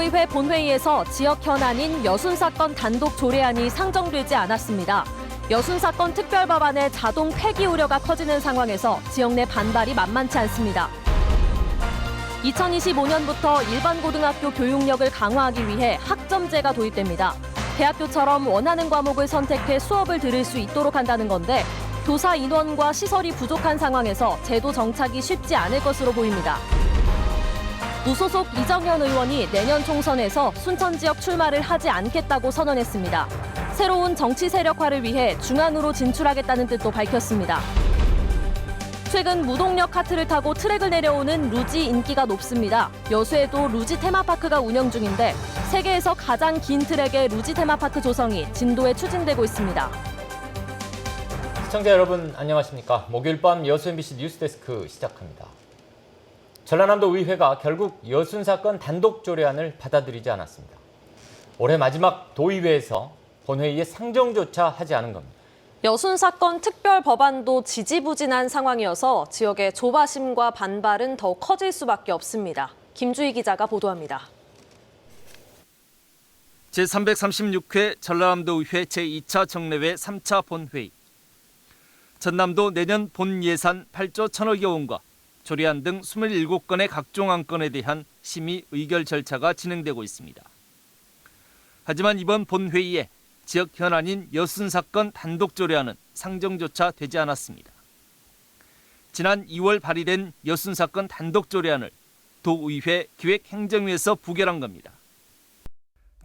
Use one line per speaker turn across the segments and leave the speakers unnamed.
전남도의회 본회의에서 지역 현안인 여순 사건 단독 조례안이 상정되지 않았습니다. 여순 사건 특별법안의 자동 폐기 우려가 커지는 상황에서 지역 내 반발이 만만치 않습니다. 2025년부터 일반 고등학교 교육력을 강화하기 위해 학점제가 도입됩니다. 대학교처럼 원하는 과목을 선택해 수업을 들을 수 있도록 한다는 건데 교사 인원과 시설이 부족한 상황에서 제도 정착이 쉽지 않을 것으로 보입니다. 무소속 이정현 의원이 내년 총선에서 순천 지역 출마를 하지 않겠다고 선언했습니다. 새로운 정치 세력화를 위해 중앙으로 진출하겠다는 뜻도 밝혔습니다. 최근 무동력 카트를 타고 트랙을 내려오는 루지 인기가 높습니다. 여수에도 루지 테마파크가 운영 중인데 세계에서 가장 긴 트랙의 루지 테마파크 조성이 진도에 추진되고 있습니다.
시청자 여러분 안녕하십니까? 목요일 밤 여수 MBC 뉴스데스크 시작합니다. 전라남도 의회가 결국 여순 사건 단독 조례안을 받아들이지 않았습니다. 올해 마지막 도의회에서 본회의에 상정조차 하지 않은 겁니다.
여순 사건 특별 법안도 지지부진한 상황이어서 지역의 조바심과 반발은 더욱 커질 수밖에 없습니다. 김주희 기자가 보도합니다.
제336회 전라남도의회 제2차 정례회 3차 본회의. 전남도 내년 본 예산 8조 1,000억여 원과 조례안 등 27건의 각종 안건에 대한 심의 의결 절차가 진행되고 있습니다. 하지만 이번 본회의에 지역 현안인 여순 사건 단독 조례안은 상정조차 되지 않았습니다. 지난 2월 발의된 여순 사건 단독 조례안을 도의회 기획행정위에서 부결한 겁니다.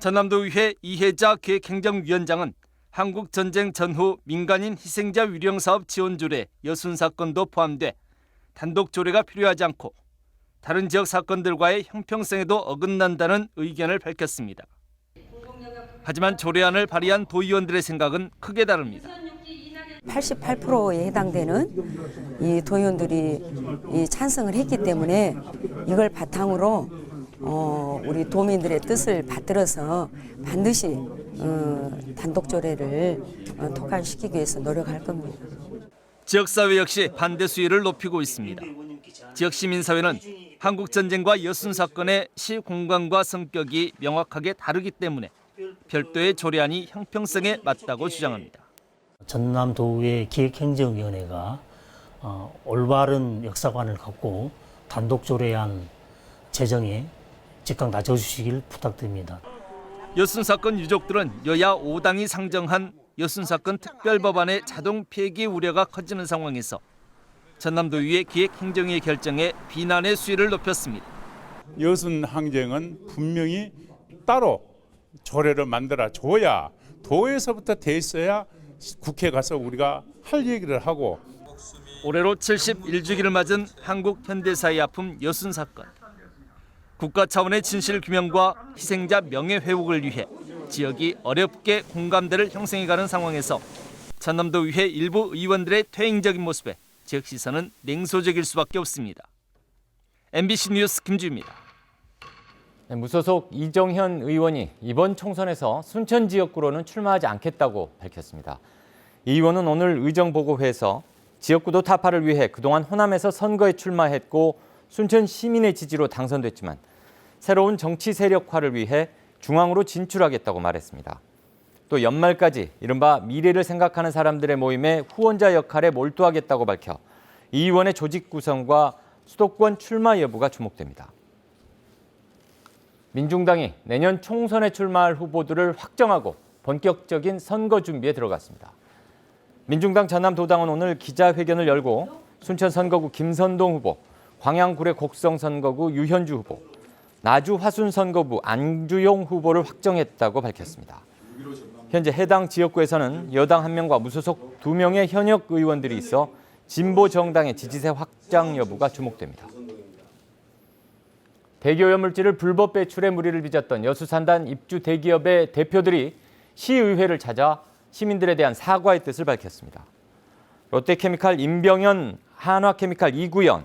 전남도의회 이혜자 기획행정위원장은 한국전쟁 전후 민간인 희생자 위령사업 지원 조례 여순 사건도 포함돼 단독 조례가 필요하지 않고 다른 지역 사건들과의 형평성에도 어긋난다는 의견을 밝혔습니다. 하지만 조례안을 발의한 도의원들의 생각은 크게 다릅니다.
88%에 해당되는 이 도의원들이 찬성을 했기 때문에 이걸 바탕으로 우리 도민들의 뜻을 받들어서 반드시 단독 조례를 통과시키기 위해서 노력할 겁니다.
지역사회 역시 반대 수위를 높이고 있습니다. 지역 시민사회는 한국전쟁과 여순 사건의 시공간과 성격이 명확하게 다르기 때문에 별도의 조례안이 형평성에 맞다고 주장합니다.
전남도의회 기획행정위원회가 올바른 역사관을 갖고 단독 조례안 제정에 즉각 나서주시길 부탁드립니다.
여순 사건 유족들은 여야 5당이 상정한 여순 사건 특별법안의 자동 폐기 우려가 커지는 상황에서 전남도의회 기획행정위의 결정에 비난의 수위를 높였습니다.
여순 항쟁은 분명히 따로 조례를 만들어 줘야 도에서부터 돼 있어야 국회에 가서 우리가 할 얘기를 하고.
올해로 71주기를 맞은 한국 현대사의 아픔 여순 사건. 국가 차원의 진실 규명과 희생자 명예 회복을 위해 지역이 어렵게 공감대를 형성해가는 상황에서 전남도의회 일부 의원들의 퇴행적인 모습에 지역 시선은 냉소적일 수밖에 없습니다. MBC 뉴스 김주희입니다.
무소속 이정현 의원이 이번 총선에서 순천 지역구로는 출마하지 않겠다고 밝혔습니다. 이 의원은 오늘 의정보고회에서 지역구도 타파를 위해 그동안 호남에서 선거에 출마했고 순천 시민의 지지로 당선됐지만 새로운 정치 세력화를 위해 중앙으로 진출하겠다고 말했습니다. 또 연말까지 이른바 미래를 생각하는 사람들의 모임에 후원자 역할에 몰두하겠다고 밝혀 이 의원의 조직 구성과 수도권 출마 여부가 주목됩니다. 민중당이 내년 총선에 출마할 후보들을 확정하고 본격적인 선거 준비에 들어갔습니다. 민중당 전남도당은 오늘 기자회견을 열고 순천 선거구 김선동 후보, 광양 구례 곡성 선거구 유현주 후보, 나주 화순 선거구 안주용 후보를 확정했다고 밝혔습니다. 현재 해당 지역구에서는 여당 1명과 무소속 2명의 현역 의원들이 있어 진보 정당의 지지세 확장 여부가 주목됩니다. 대기오염물질을 불법 배출해 무리를 빚었던 여수산단 입주 대기업의 대표들이 시의회를 찾아 시민들에 대한 사과의 뜻을 밝혔습니다. 롯데케미칼 임병현, 한화케미칼 이구현,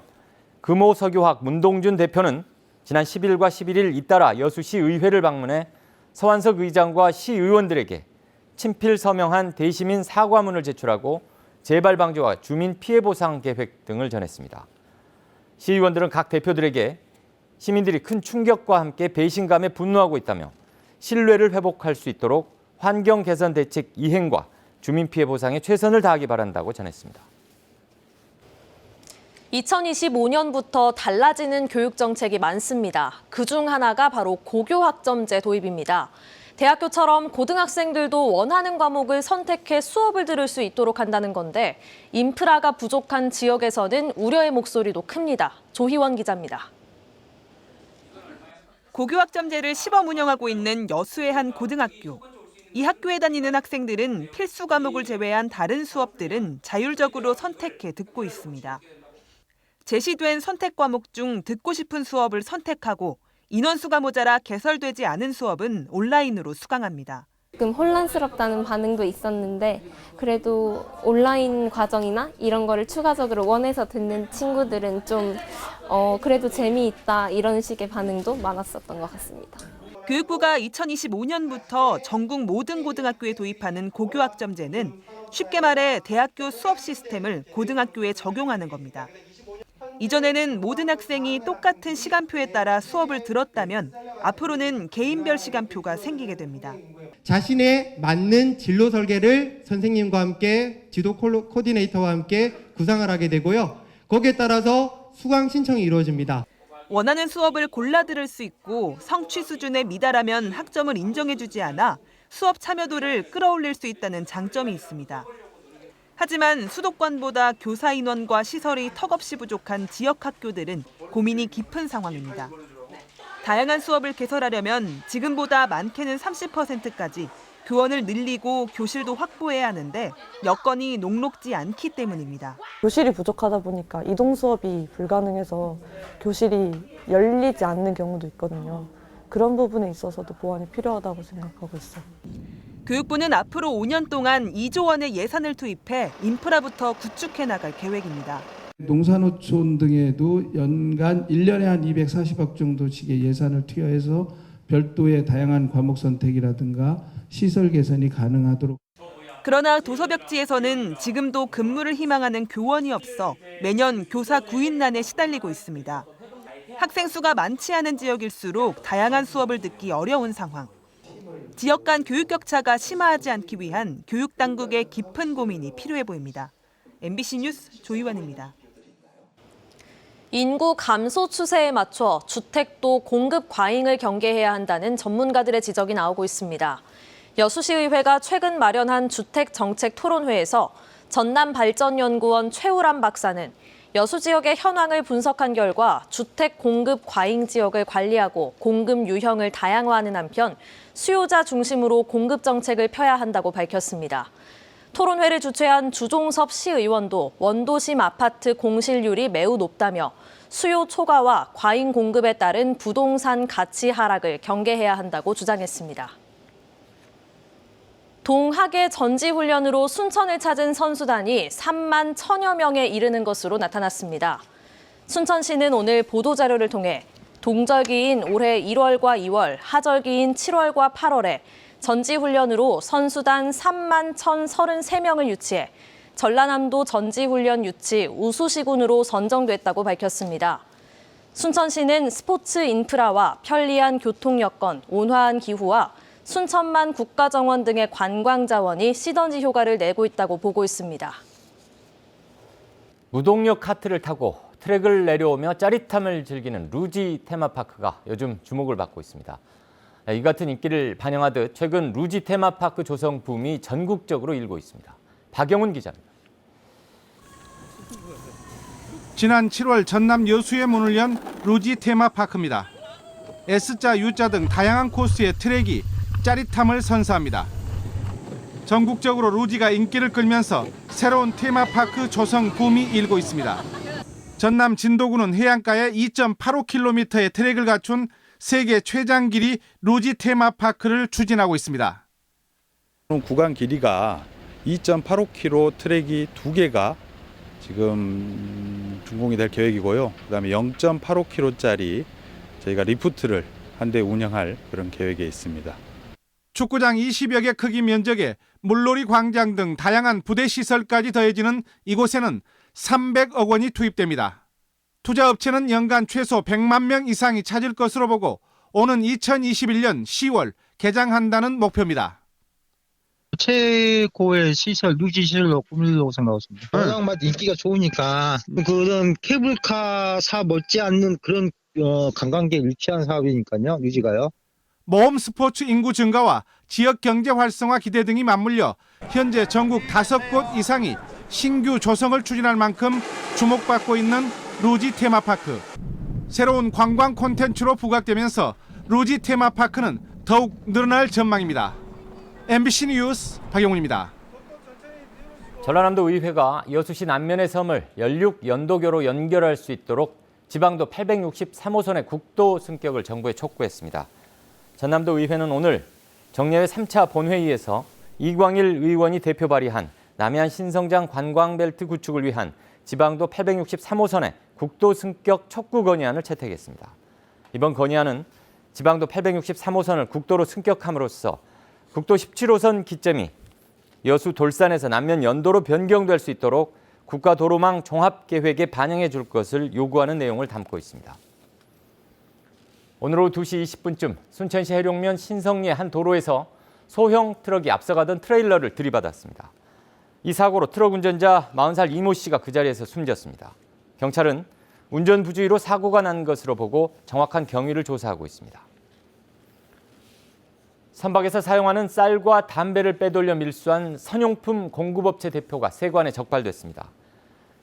금호석유화학 문동준 대표는 지난 10일과 11일 잇따라 여수시의회를 방문해 서한석 의장과 시의원들에게 친필 서명한 대시민 사과문을 제출하고 재발 방지와 주민 피해 보상 계획 등을 전했습니다. 시의원들은 각 대표들에게 시민들이 큰 충격과 함께 배신감에 분노하고 있다며 신뢰를 회복할 수 있도록 환경 개선 대책 이행과 주민 피해 보상에 최선을 다하기 바란다고 전했습니다.
2025년부터 달라지는 교육 정책이 많습니다. 그중 하나가 바로 고교학점제 도입입니다. 대학교처럼 고등학생들도 원하는 과목을 선택해 수업을 들을 수 있도록 한다는 건데 인프라가 부족한 지역에서는 우려의 목소리도 큽니다. 조희원 기자입니다.
고교학점제를 시범 운영하고 있는 여수의 한 고등학교. 이 학교에 다니는 학생들은 필수 과목을 제외한 다른 수업들은 자율적으로 선택해 듣고 있습니다. 제시된 선택 과목 중 듣고 싶은 수업을 선택하고 인원수가 모자라 개설되지 않은 수업은 온라인으로 수강합니다.
조금 혼란스럽다는 반응도 있었는데 그래도 온라인 과정이나 이런 거를 추가적으로 원해서 듣는 친구들은 좀 그래도 재미있다 이런 식의 반응도 많았었던 것 같습니다.
교육부가 2025년부터 전국 모든 고등학교에 도입하는 고교학점제는 쉽게 말해 대학교 수업 시스템을 고등학교에 적용하는 겁니다. 이전에는 모든 학생이 똑같은 시간표에 따라 수업을 들었다면 앞으로는 개인별 시간표가 생기게 됩니다.
자신에 맞는 진로 설계를 선생님과 함께 지도 코디네이터와 함께 구상을 하게 되고요. 거기에 따라서 수강 신청이 이루어집니다.
원하는 수업을 골라 들을 수 있고 성취 수준에 미달하면 학점을 인정해주지 않아 수업 참여도를 끌어올릴 수 있다는 장점이 있습니다. 하지만 수도권보다 교사 인원과 시설이 턱없이 부족한 지역 학교들은 고민이 깊은 상황입니다. 다양한 수업을 개설하려면 지금보다 많게는 30%까지 교원을 늘리고 교실도 확보해야 하는데 여건이 녹록지 않기 때문입니다.
교실이 부족하다 보니까 이동 수업이 불가능해서 교실이 열리지 않는 경우도 있거든요. 그런 부분에 있어서도 보완이 필요하다고 생각하고 있어요.
교육부는 앞으로 5년 동안 2조 원의 예산을 투입해 인프라부터 구축해 나갈 계획입니다.
농산어촌 등에도 연간 1년에 한 240억 정도씩의 예산을 투여해서 별도의 다양한 과목 선택이라든가 시설 개선이 가능하도록.
그러나 도서벽지에서는 지금도 근무를 희망하는 교원이 없어 매년 교사 구인난에 시달리고 있습니다. 학생 수가 많지 않은 지역일수록 다양한 수업을 듣기 어려운 상황. 지역 간 교육 격차가 심화하지 않기 위한 교육 당국의 깊은 고민이 필요해 보입니다. MBC 뉴스 조희원입니다.
인구 감소 추세에 맞춰 주택도 공급 과잉을 경계해야 한다는 전문가들의 지적이 나오고 있습니다. 여수시의회가 최근 마련한 주택정책 토론회에서 전남발전연구원 최우람 박사는 여수 지역의 현황을 분석한 결과 주택 공급 과잉 지역을 관리하고 공급 유형을 다양화하는 한편 수요자 중심으로 공급 정책을 펴야 한다고 밝혔습니다. 토론회를 주최한 주종섭 시의원도 원도심 아파트 공실률이 매우 높다며 수요 초과와 과잉 공급에 따른 부동산 가치 하락을 경계해야 한다고 주장했습니다. 동학의 전지훈련으로 순천을 찾은 선수단이 3만 1,000여 명에 이르는 것으로 나타났습니다. 순천시는 오늘 보도자료를 통해 동절기인 올해 1월과 2월, 하절기인 7월과 8월에 전지훈련으로 선수단 3만 1,033명을 유치해 전라남도 전지훈련 유치 우수시군으로 선정됐다고 밝혔습니다. 순천시는 스포츠 인프라와 편리한 교통 여건, 온화한 기후와 순천만 국가정원 등의 관광 자원이 시너지 효과를 내고 있다고 보고 있습니다.
무동력 카트를 타고 트랙을 내려오며 짜릿함을 즐기는 루지 테마파크가 요즘 주목을 받고 있습니다. 이 같은 인기를 반영하듯 최근 루지 테마파크 조성 붐이 전국적으로 일고 있습니다. 박영훈 기자입니다.
지난 7월 전남 여수에 문을 연 루지 테마파크입니다. S자, U자 등 다양한 코스의 트랙이 짜릿함을 선사합니다. 전국적으로 루지가 인기를 끌면서 새로운 테마파크 조성 붐이 일고 있습니다. 전남 진도구는 해안가에 2.85km의 트랙을 갖춘 세계 최장 길이 루지 테마파크를 추진하고 있습니다.
구간 길이가 2.85km 트랙이 2개가 지금 준공이 될 계획이고요. 그다음에 0.85km짜리 저희가 리프트를 한 대 운영할 그런 계획에 있습니다.
축구장 20여 개 크기 면적에 물놀이 광장 등 다양한 부대 시설까지 더해지는 이곳에는 300억 원이 투입됩니다. 투자업체는 연간 최소 100만 명 이상이 찾을 것으로 보고 오는 2021년 10월 개장한다는 목표입니다.
최고의 시설, 유지시설로 꾸밀려고 생각했습니다. 워낙 인기가 좋으니까 그런 케이블카 못지않는 그런 관광객 유치한 사업이니까요, 유지가요.
모험 스포츠 인구 증가와 지역 경제 활성화 기대 등이 맞물려 현재 전국 5곳 이상이 신규 조성을 추진할 만큼 주목받고 있는 루지 테마파크. 새로운 관광 콘텐츠로 부각되면서 루지 테마파크는 더욱 늘어날 전망입니다. MBC 뉴스 박영훈입니다.
전라남도 의회가 여수시 남면의 섬을 연륙 연도교로 연결할 수 있도록 지방도 863호선의 국도 승격을 정부에 촉구했습니다. 전남도 의회는 오늘 정례회 3차 본회의에서 이광일 의원이 대표 발의한 남해안 신성장 관광벨트 구축을 위한 지방도 863호선의 국도 승격 촉구 건의안을 채택했습니다. 이번 건의안은 지방도 863호선을 국도로 승격함으로써 국도 17호선 기점이 여수 돌산에서 남면 연도로 변경될 수 있도록 국가도로망 종합계획에 반영해 줄 것을 요구하는 내용을 담고 있습니다. 오늘 오후 2시 20분쯤 순천시 해룡면 신성리의 한 도로에서 소형 트럭이 앞서가던 트레일러를 들이받았습니다. 이 사고로 트럭 운전자 40살 이모 씨가 그 자리에서 숨졌습니다. 경찰은 운전 부주의로 사고가 난 것으로 보고 정확한 경위를 조사하고 있습니다. 선박에서 사용하는 쌀과 담배를 빼돌려 밀수한 선용품 공급업체 대표가 세관에 적발됐습니다.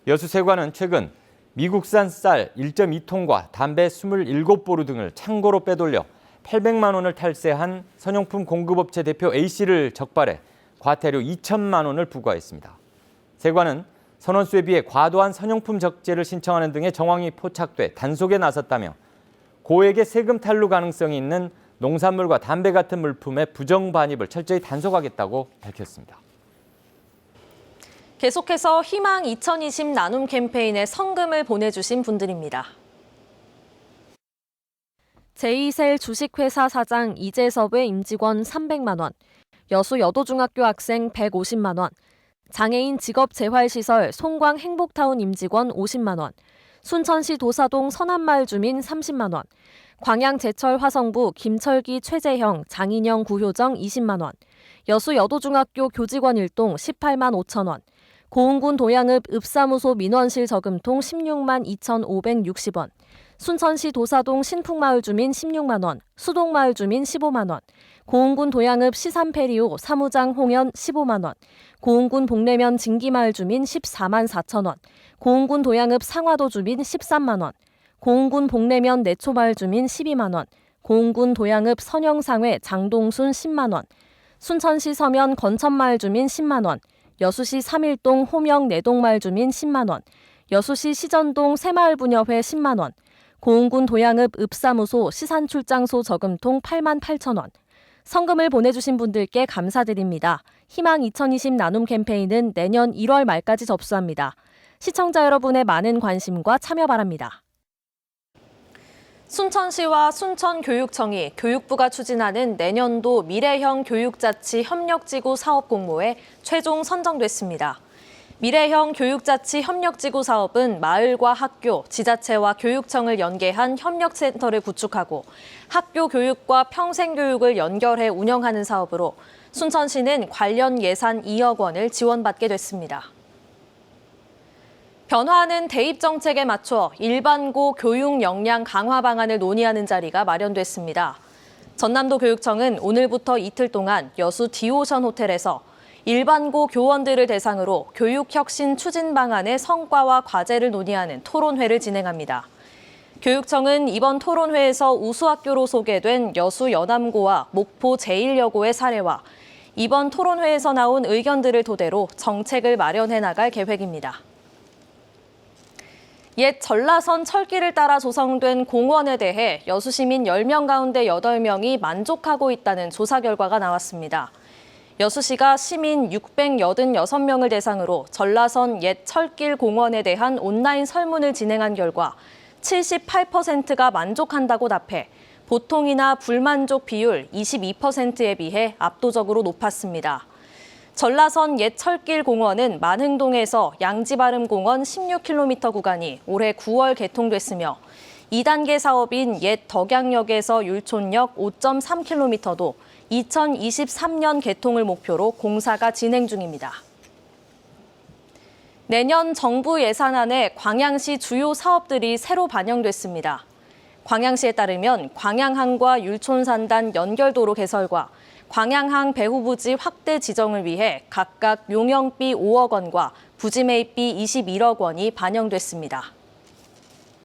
여수 세관은 최근 미국산 쌀 1.2톤과 담배 27보루 등을 창고로 빼돌려 800만 원을 탈세한 선용품 공급업체 대표 A씨를 적발해 과태료 2천만 원을 부과했습니다. 세관은 선원수에 비해 과도한 선용품 적재를 신청하는 등의 정황이 포착돼 단속에 나섰다며 고액의 세금 탈루 가능성이 있는 농산물과 담배 같은 물품의 부정 반입을 철저히 단속하겠다고 밝혔습니다.
계속해서 희망 2020 나눔 캠페인에 성금을 보내주신 분들입니다. 제이셀 주식회사 사장 이재섭의 임직원 300만 원, 여수 여도중학교 학생 150만 원, 장애인 직업재활시설 송광 행복타운 임직원 50만 원, 순천시 도사동 선한마을 주민 30만 원, 광양제철 화성부 김철기 최재형 장인영 구효정 20만 원, 여수 여도중학교 교직원 1동 18만 5천 원, 고흥군 도양읍 읍사무소 민원실 저금통 16만 2,560원, 순천시 도사동 신풍마을 주민 16만 원, 수동마을 주민 15만 원, 고흥군 도양읍 시산페리오 사무장 홍연 15만 원, 고흥군 복내면 진기마을 주민 14만 4천 원, 고흥군 도양읍 상화도 주민 13만 원, 고흥군 복내면 내초마을 주민 12만 원, 고흥군 도양읍 선영상회 장동순 10만 원, 순천시 서면 건천마을 주민 10만 원, 여수시 3일동 호명 내동마을 주민 10만 원, 여수시 시전동 새마을부녀회 10만 원, 고흥군 도양읍 읍사무소 시산출장소 저금통 8만 8천 원. 성금을 보내주신 분들께 감사드립니다. 희망 2020 나눔 캠페인은 내년 1월 말까지 접수합니다. 시청자 여러분의 많은 관심과 참여 바랍니다. 순천시와 순천교육청이 교육부가 추진하는 내년도 미래형 교육자치 협력지구 사업 공모에 최종 선정됐습니다. 미래형 교육자치 협력지구 사업은 마을과 학교, 지자체와 교육청을 연계한 협력센터를 구축하고 학교 교육과 평생교육을 연결해 운영하는 사업으로 순천시는 관련 예산 2억 원을 지원받게 됐습니다. 변화하는 대입 정책에 맞춰 일반고 교육 역량 강화 방안을 논의하는 자리가 마련됐습니다. 전남도 교육청은 오늘부터 이틀 동안 여수 디오션 호텔에서 일반고 교원들을 대상으로 교육혁신 추진 방안의 성과와 과제를 논의하는 토론회를 진행합니다. 교육청은 이번 토론회에서 우수학교로 소개된 여수 연암고와 목포 제1여고의 사례와 이번 토론회에서 나온 의견들을 토대로 정책을 마련해 나갈 계획입니다. 옛 전라선 철길을 따라 조성된 공원에 대해 여수 시민 10명 가운데 8명이 만족하고 있다는 조사 결과가 나왔습니다. 여수시가 시민 686명을 대상으로 전라선 옛 철길 공원에 대한 온라인 설문을 진행한 결과 78%가 만족한다고 답해 보통이나 불만족 비율 22%에 비해 압도적으로 높았습니다. 전라선 옛 철길 공원은 만흥동에서 양지바름공원 16km 구간이 올해 9월 개통됐으며 2단계 사업인 옛 덕양역에서 율촌역 5.3km도 2023년 개통을 목표로 공사가 진행 중입니다. 내년 정부 예산안에 광양시 주요 사업들이 새로 반영됐습니다. 광양시에 따르면 광양항과 율촌산단 연결도로 개설과 광양항 배후부지 확대 지정을 위해 각각 용역비 5억 원과 부지 매입비 21억 원이 반영됐습니다.